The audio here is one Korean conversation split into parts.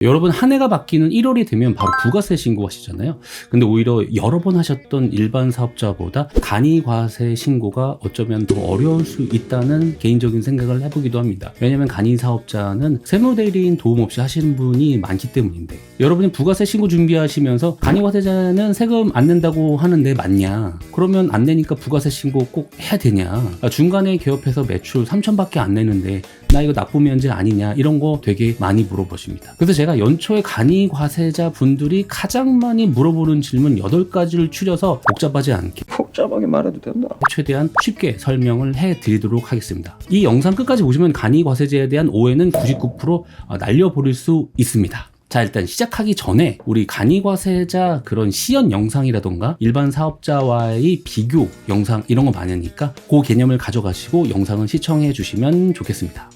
여러분 한 해가 바뀌는 1월이 되면 바로 부가세 신고하시잖아요. 근데 오히려 여러 번 하셨던 일반 사업자보다 간이과세 신고가 어쩌면 더 어려울 수 있다는 개인적인 생각을 해보기도 합니다. 왜냐면 간이 사업자는 세무대리인 도움 없이 하시는 분이 많기 때문인데, 여러분이 부가세 신고 준비하시면서 간이과세자는 세금 안 낸다고 하는데 맞냐? 그러면 안 내니까 부가세 신고 꼭 해야 되냐? 중간에 개업해서 매출 3천밖에 안 내는데 나 이거 납부면제 아니냐? 이런 거 되게 많이 물어보십니다. 그래서 제가 연초에 간이과세자 분들이 가장 많이 물어보는 질문 8가지를 추려서 복잡하지 않게, 복잡하게 말해도 된다. 최대한 쉽게 설명을 해드리도록 하겠습니다. 이 영상 끝까지 보시면 간이과세제에 대한 오해는 99% 날려버릴 수 있습니다. 자, 일단 시작하기 전에 우리 간이과세자 그런 시연 영상이라던가 일반 사업자와의 비교 영상 이런 거 많으니까 그 개념을 가져가시고 영상을 시청해 주시면 좋겠습니다.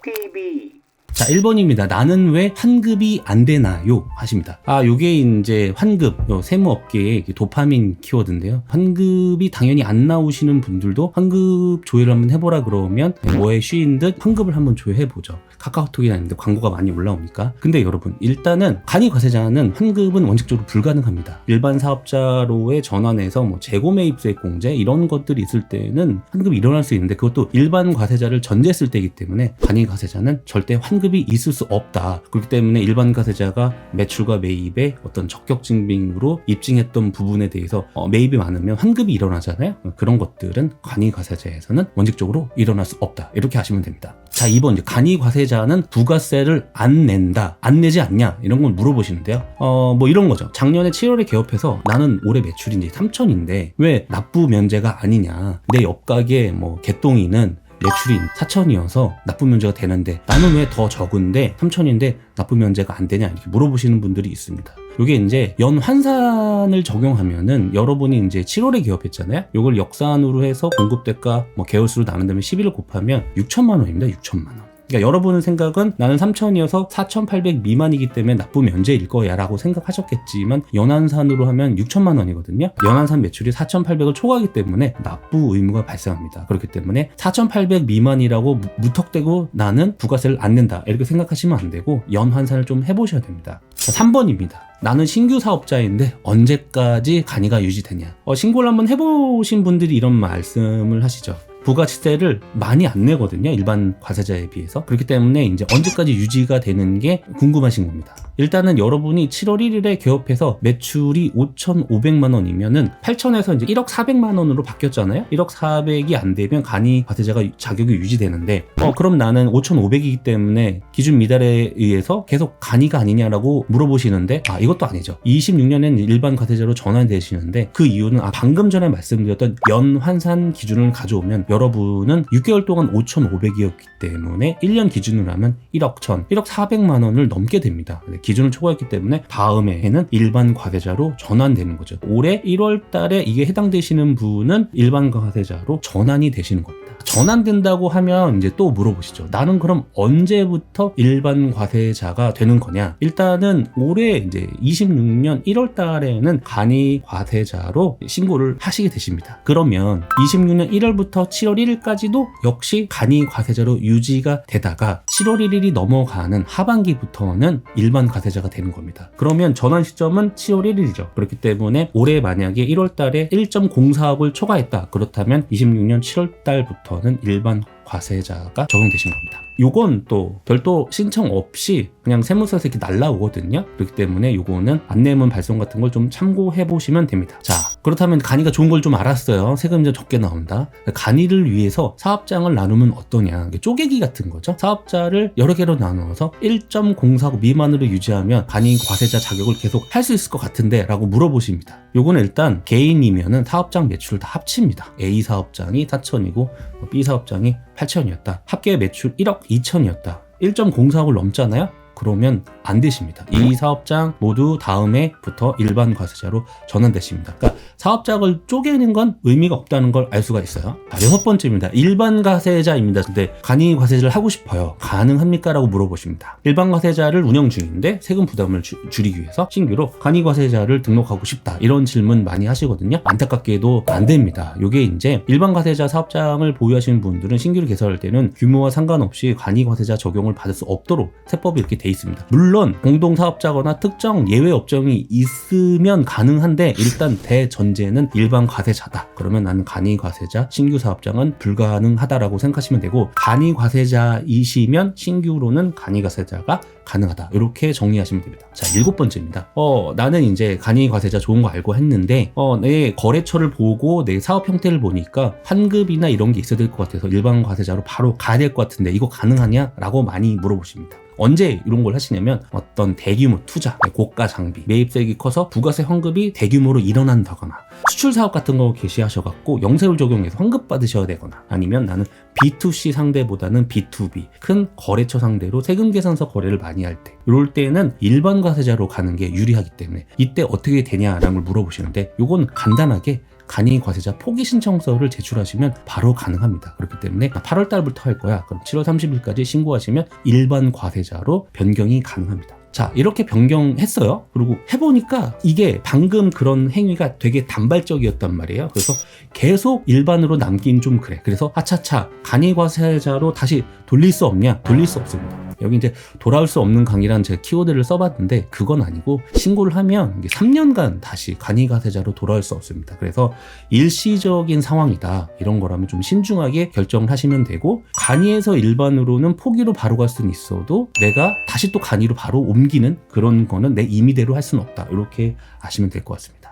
TV. 자, 1번입니다. 나는 왜 환급이 안 되나요? 하십니다. 요게 이제 환급, 세무업계의 도파민 키워드인데요. 환급이 당연히 안 나오시는 분들도 환급 조회를 한번 해보라 그러면 뭐에 쉬인 듯 환급을 한번 조회해보죠. 카카오톡이나 있는데 광고가 많이 올라오니까. 근데 여러분, 일단은 간이과세자는 환급은 원칙적으로 불가능합니다. 일반 사업자로의 전환해서 뭐 재고매입세 공제 이런 것들이 있을 때는 환급이 일어날 수 있는데, 그것도 일반 과세자를 전제했을 때이기 때문에 간이과세자는 절대 환급이 있을 수 없다. 그렇기 때문에 일반 과세자가 매출과 매입의 어떤 적격 증빙으로 입증했던 부분에 대해서 매입이 많으면 환급이 일어나잖아요. 그런 것들은 간이과세자에서는 원칙적으로 일어날 수 없다. 이렇게 하시면 됩니다. 자, 2번, 이제 간이과세자는 부가세를 안 낸다, 안 내지 않냐, 이런 걸 물어보시는데요. 뭐 이런 거죠. 작년에 7월에 개업해서 나는 올해 매출이 이제 3천인데 왜 납부 면제가 아니냐, 내 옆가게 뭐 개똥이는 매출이 4천이어서 납부 면제가 되는데 나는 왜 더 적은데 3천인데 납부 면제가 안 되냐, 이렇게 물어보시는 분들이 있습니다. 이게 이제 연 환산을 적용하면은, 여러분이 이제 7월에 개업했잖아요. 이걸 역산으로 해서 공급대가 뭐 개월수로 나눈 다음에 11을 곱하면 6천만 원입니다. 6천만 원. 그러니까 여러분의 생각은 나는 3천이어서 4,800 미만이기 때문에 납부 면제일 거야 라고 생각하셨겠지만, 연환산으로 하면 6천만 원이거든요. 연환산 매출이 4,800을 초과하기 때문에 납부 의무가 발생합니다. 그렇기 때문에 4,800 미만이라고 무턱대고 나는 부가세를 안 낸다, 이렇게 생각하시면 안 되고 연환산을 좀 해보셔야 됩니다. 3번입니다. 나는 신규 사업자인데 언제까지 간이가 유지되냐. 신고를 한번 해보신 분들이 이런 말씀을 하시죠. 부가세를 많이 안 내거든요, 일반 과세자에 비해서. 그렇기 때문에 이제 언제까지 유지가 되는 게 궁금하신 겁니다. 일단은 여러분이 7월 1일에 개업해서 매출이 5,500만 원이면은 8천에서 이제 1억 400만 원으로 바뀌었잖아요. 1억 400이 안 되면 간이 과세자가 자격이 유지되는데, 그럼 나는 5,500이기 때문에 기준 미달에 의해서 계속 간이가 아니냐라고 물어보시는데, 이것도 아니죠. 26년엔 일반 과세자로 전환되시는데, 그 이유는 방금 전에 말씀드렸던 연환산 기준을 가져오면 여러분은 6개월 동안 5,500이었기 때문에 1년 기준으로 하면 1억 1,000, 1억 400만 원을 넘게 됩니다. 기준을 초과했기 때문에 다음에 해는 일반 과세자로 전환되는 거죠. 올해 1월 달에 이게 해당되시는 분은 일반 과세자로 전환이 되시는 겁니다. 전환된다고 하면 이제 또 물어보시죠. 나는 그럼 언제부터 일반 과세자가 되는 거냐? 일단은 올해 이제 26년 1월 달에는 간이 과세자로 신고를 하시게 되십니다. 그러면 26년 1월부터 7월 1일까지도 역시 간이 과세자로 유지가 되다가 7월 1일이 넘어가는 하반기부터는 일반 과세자가 되는 겁니다. 그러면 전환 시점은 7월 1일이죠. 그렇기 때문에 올해 만약에 1월 달에 1.04억을 초과했다. 그렇다면 26년 7월 달부터는 일반 과세자가 적용되시는 겁니다. 요건 또 별도 신청 없이 그냥 세무서에서 이렇게 날라오거든요. 그렇기 때문에 요거는 안내문 발송 같은 걸 좀 참고해 보시면 됩니다. 자, 그렇다면 간이가 좋은 걸 좀 알았어요. 세금이 좀 적게 나온다. 간이를 위해서 사업장을 나누면 어떠냐. 쪼개기 같은 거죠. 사업자를 여러 개로 나누어서 1.04억 미만으로 유지하면 간이 과세자 자격을 계속 할 수 있을 것 같은데 라고 물어보십니다. 요거는 일단 개인이면은 사업장 매출을 다 합칩니다. A 사업장이 4천이고 B 사업장이 8천이었다. 합계 매출 1억 2천이었다. 1.04억을 넘잖아요? 그러면 안 되십니다. 이 사업장 모두 다음해부터 일반 과세자로 전환되십니다. 그러니까 사업장을 쪼개는 건 의미가 없다는 걸 알 수가 있어요. 자, 6번째입니다. 일반 과세자입니다. 근데 간이 과세자를 하고 싶어요. 가능합니까? 라고 물어보십니다. 일반 과세자를 운영 중인데 세금 부담을 줄이기 위해서 신규로 간이 과세자를 등록하고 싶다. 이런 질문 많이 하시거든요. 안타깝게도 안 됩니다. 요게 이제 일반 과세자 사업장을 보유하시는 분들은 신규로 개설할 때는 규모와 상관없이 간이 과세자 적용을 받을 수 없도록 세법이 이렇게 돼 있습니다. 물론 공동사업자거나 특정 예외 업종이 있으면 가능한데 일단 대전제는 일반 과세자다. 그러면 나는 간이 과세자 신규 사업장은 불가능하다라고 생각하시면 되고, 간이 과세자이시면 신규로는 간이 과세자가 가능하다. 이렇게 정리하시면 됩니다. 자, 7번째입니다. 나는 이제 간이 과세자 좋은 거 알고 했는데 내 거래처를 보고 내 사업 형태를 보니까 환급이나 이런 게 있어야 될 것 같아서 일반 과세자로 바로 가야 될 것 같은데 이거 가능하냐? 라고 많이 물어보십니다. 언제 이런 걸 하시냐면 어떤 대규모 투자, 고가 장비, 매입세액이 커서 부가세 환급이 대규모로 일어난다거나, 수출 사업 같은 거 개시하셔갖고 영세율 적용해서 환급 받으셔야 되거나, 아니면 나는 B2C 상대보다는 B2B 큰 거래처 상대로 세금 계산서 거래를 많이 할 때, 이럴 때는 일반 과세자로 가는 게 유리하기 때문에 이때 어떻게 되냐라는 걸 물어보시는데, 요건 간단하게 간이 과세자 포기 신청서를 제출하시면 바로 가능합니다. 그렇기 때문에 8월 달부터 할 거야. 그럼 7월 30일까지 신고하시면 일반 과세자로 변경이 가능합니다. 자, 이렇게 변경했어요. 그리고 해보니까 이게 방금 그런 행위가 되게 단발적이었단 말이에요. 그래서 계속 일반으로 남긴 좀 그래. 그래서 하차차 간이 과세자로 다시 돌릴 수 없냐? 돌릴 수 없습니다. 여기 이제 돌아올 수 없는 강의라는 제가 키워드를 써봤는데 그건 아니고, 신고를 하면 3년간 다시 간이 과세자로 돌아올 수 없습니다. 그래서 일시적인 상황이다. 이런 거라면 좀 신중하게 결정을 하시면 되고, 간이에서 일반으로는 포기로 바로 갈 수는 있어도 내가 다시 또 간이로 바로 옮기는 그런 거는 내 임의대로 할 수는 없다. 이렇게 아시면 될 것 같습니다.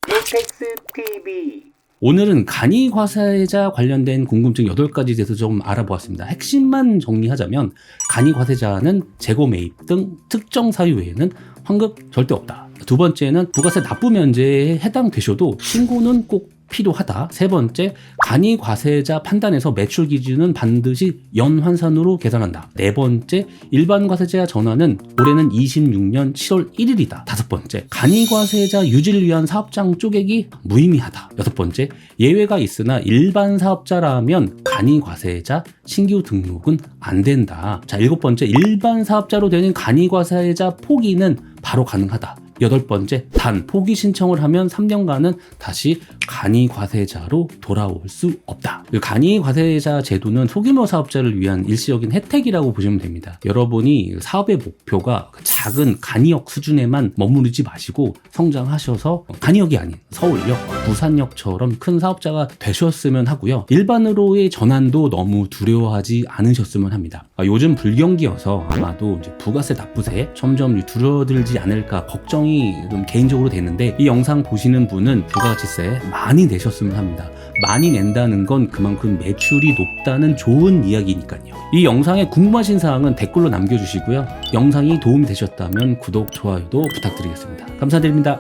텍스TV 오늘은 간이 과세자 관련된 궁금증 8가지에 대해서 좀 알아보았습니다. 핵심만 정리하자면, 간이 과세자는 재고 매입 등 특정 사유 외에는 환급 절대 없다. 두 번째는 부가세 납부 면제에 해당되셔도 신고는 꼭 필요하다. 세 번째, 간이 과세자 판단에서 매출 기준은 반드시 연환산으로 계산한다. 네 번째, 일반 과세자 전환은 올해는 26년 7월 1일이다. 다섯 번째, 간이 과세자 유지를 위한 사업장 쪼개기 무의미하다. 여섯 번째, 예외가 있으나 일반 사업자라면 간이 과세자 신규 등록은 안 된다. 자, 일곱 번째, 일반 사업자로 되는 간이 과세자 포기는 바로 가능하다. 여덟 번째, 단 포기 신청을 하면 3년간은 다시 간이 과세자로 돌아올 수 없다. 간이 과세자 제도는 소규모 사업자를 위한 일시적인 혜택이라고 보시면 됩니다. 여러분이 사업의 목표가 작은 간이역 수준에만 머무르지 마시고 성장하셔서 간이역이 아닌 서울역, 부산역처럼 큰 사업자가 되셨으면 하고요. 일반으로의 전환도 너무 두려워하지 않으셨으면 합니다. 요즘 불경기여서 아마도 이제 부가세 납부세 점점 줄어들지 않을까 걱정이 좀 개인적으로 되는데, 이 영상 보시는 분은 부가가치세 많이 내셨으면 합니다. 많이 낸다는 건 그만큼 매출이 높다는 좋은 이야기니까요. 이 영상에 궁금하신 사항은 댓글로 남겨주시고요. 영상이 도움이 되셨다면 구독, 좋아요도 부탁드리겠습니다. 감사드립니다.